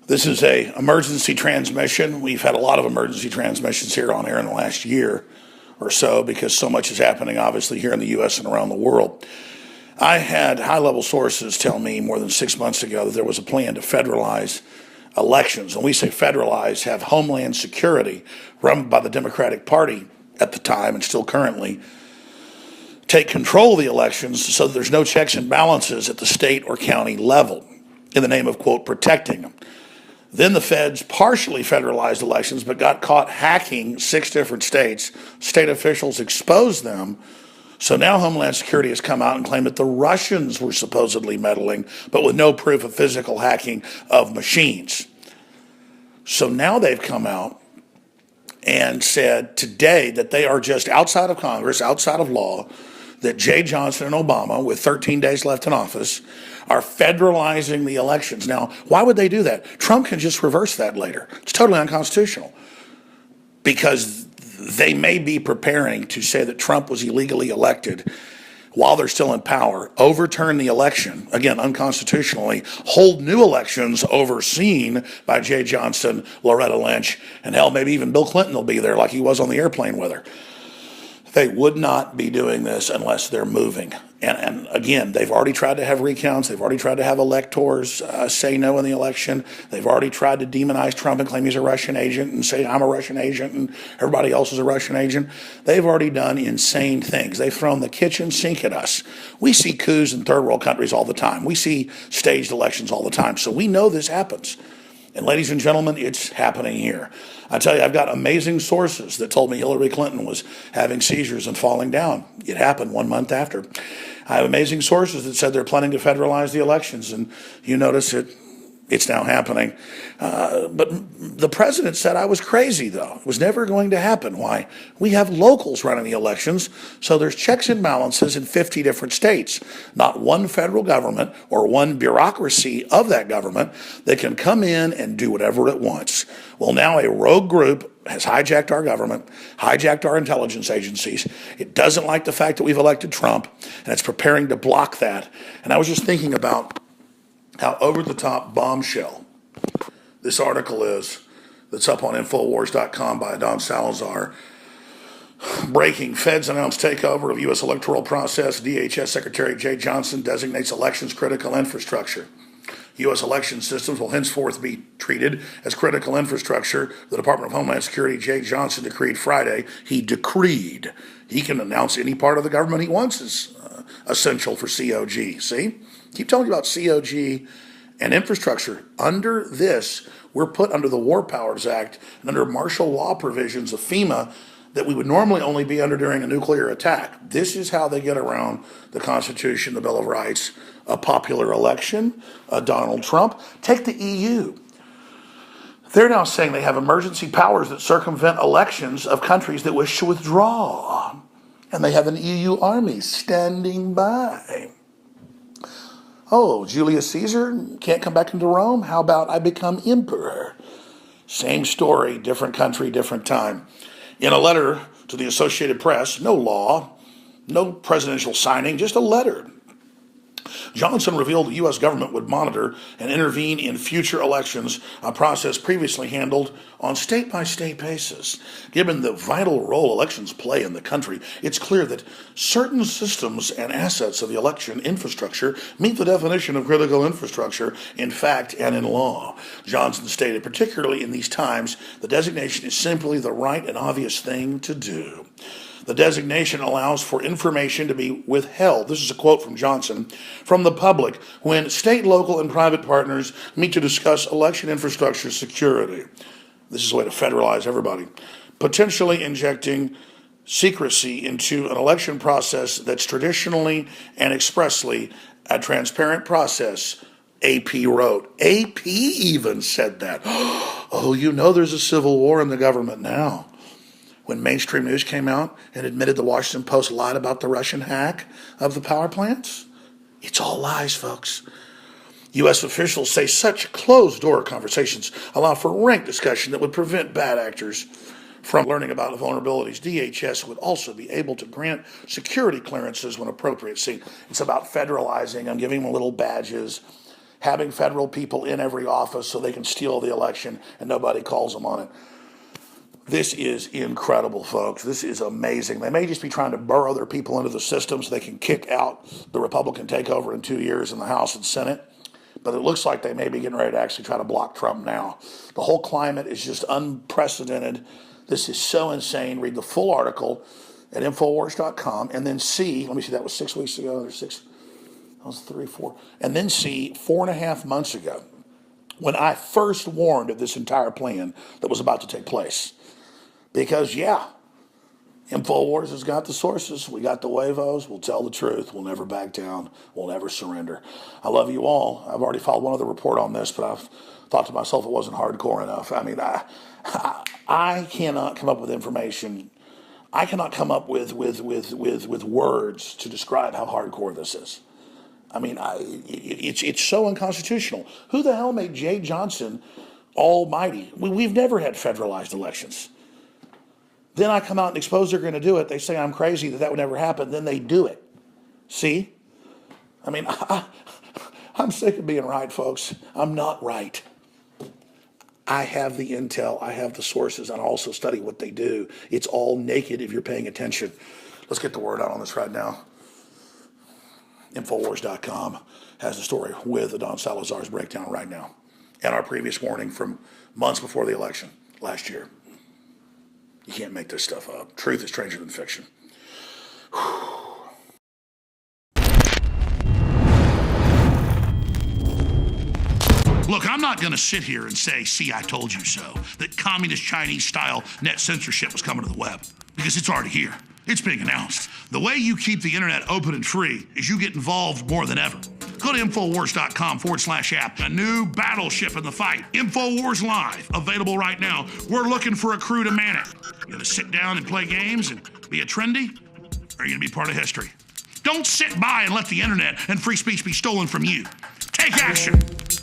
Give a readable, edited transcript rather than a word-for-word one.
This is a emergency transmission. We've had a lot of emergency transmissions here on air in the last year or so because so much is happening, obviously, here in the U.S. and around the world. I had high-level sources tell me more than 6 months ago that there was a plan to federalize elections. And we say federalize, have Homeland Security, run by the Democratic Party at the time and still currently, take control of the elections so that there's no checks and balances at the state or county level in the name of, quote, protecting them. Then the feds partially federalized elections but got caught hacking 6 different states. State officials exposed them. So now Homeland Security has come out and claimed that the Russians were supposedly meddling, but with no proof of physical hacking of machines. So now they've come out and said today that they are just outside of Congress, outside of law, that Jay Johnson and Obama, with 13 days left in office, are federalizing the elections. Now, why would they do that? Trump can just reverse that later. It's totally unconstitutional because they may be preparing to say that Trump was illegally elected while they're still in power, overturn the election, again, unconstitutionally, hold new elections overseen by Jay Johnson, Loretta Lynch, and hell, maybe even Bill Clinton will be there like he was on the airplane with her. They would not be doing this unless they're moving. And again, they've already tried to have recounts. They've already tried to have electors say no in the election. They've already tried to demonize Trump and claim he's a Russian agent and say I'm a Russian agent and everybody else is a Russian agent. They've already done insane things. They've thrown the kitchen sink at us. We see coups in third world countries all the time. We see staged elections all the time. So we know this happens. And ladies and gentlemen, it's happening here. I tell you, I've got amazing sources that told me Hillary Clinton was having seizures and falling down. It happened 1 month after. I have amazing sources that said they're planning to federalize the elections, and you notice it's now happening. But the president said I was crazy, though. It was never going to happen. Why? We have locals running the elections, so there's checks and balances in 50 different states. Not one federal government or one bureaucracy of that government that can come in and do whatever it wants. Well, now a rogue group has hijacked our government, hijacked our intelligence agencies. It doesn't like the fact that we've elected Trump, and it's preparing to block that. And I was just thinking about how over-the-top bombshell this article is that's up on Infowars.com by Don Salazar. Breaking: Feds announce takeover of U.S. electoral process. DHS Secretary Jay Johnson designates elections critical infrastructure. U.S. election systems will henceforth be treated as critical infrastructure. The Department of Homeland Security, Jay Johnson, decreed Friday. He decreed. He can announce any part of the government he wants is essential for COG. See? Keep telling you about COG and infrastructure. Under this, we're put under the War Powers Act and under martial law provisions of FEMA that we would normally only be under during a nuclear attack. This is how they get around the Constitution, the Bill of Rights, a popular election, Donald Trump. Take the EU. They're now saying they have emergency powers that circumvent elections of countries that wish to withdraw. And they have an EU army standing by. Oh, Julius Caesar can't come back into Rome? How about I become emperor? Same story, different country, different time. In a letter to the Associated Press, no law, no presidential signing, just a letter. Johnson revealed the U.S. government would monitor and intervene in future elections, a process previously handled on state-by-state basis. Given the vital role elections play in the country, it's clear that certain systems and assets of the election infrastructure meet the definition of critical infrastructure in fact and in law. Johnson stated, particularly in these times, the designation is simply the right and obvious thing to do. The designation allows for information to be withheld, this is a quote from Johnson, from the public when state, local, and private partners meet to discuss election infrastructure security. This is a way to federalize everybody. Potentially injecting secrecy into an election process that's traditionally and expressly a transparent process, AP wrote. AP even said that. Oh, you know there's a civil war in the government now. When mainstream news came out and admitted the Washington Post lied about the Russian hack of the power plants, it's all lies, folks. U.S. officials say such closed-door conversations allow for rank discussion that would prevent bad actors from learning about the vulnerabilities. DHS would also be able to grant security clearances when appropriate. See, it's about federalizing. I'm giving them little badges. having federal people in every office so they can steal the election and nobody calls them on it. This is incredible, folks. This is amazing. They may just be trying to burrow their people into the system so they can kick out the Republican takeover in 2 years in the House and Senate. But it looks like they may be getting ready to actually try to block Trump now. The whole climate is just unprecedented. This is so insane. Read the full article at Infowars.com and then see, let me see, that was 6 weeks ago, or that was 3, 4, and then see 4.5 months ago when I first warned of this entire plan that was about to take place. Because, yeah, Infowars has got the sources. We got the huevos. We'll tell the truth. We'll never back down. We'll never surrender. I love you all. I've already filed one other report on this, but I've thought to myself it wasn't hardcore enough. I mean, I cannot come up with information. I cannot come up with words to describe how hardcore this is. I mean, it's so unconstitutional. Who the hell made Jay Johnson almighty? We've never had federalized elections. Then I come out and expose they're going to do it. They say I'm crazy that would never happen. Then they do it. See? I mean, I'm sick of being right, folks. I'm not right. I have the intel. I have the sources. And I also study what they do. It's all naked if you're paying attention. Let's get the word out on this right now. Infowars.com has the story with Don Salazar's breakdown right now. And our previous warning from months before the election last year. You can't make this stuff up. Truth is stranger than fiction. Look, I'm not going to sit here and say, see, I told you so, that communist Chinese-style net censorship was coming to the web, because it's already here. It's being announced. The way you keep the internet open and free is you get involved more than ever. Go to Infowars.com/app. A new battleship in the fight. Infowars Live, available right now. We're looking for a crew to man it. You gonna sit down and play games and be a trendy? Or are you gonna be part of history? Don't sit by and let the internet and free speech be stolen from you. Take action.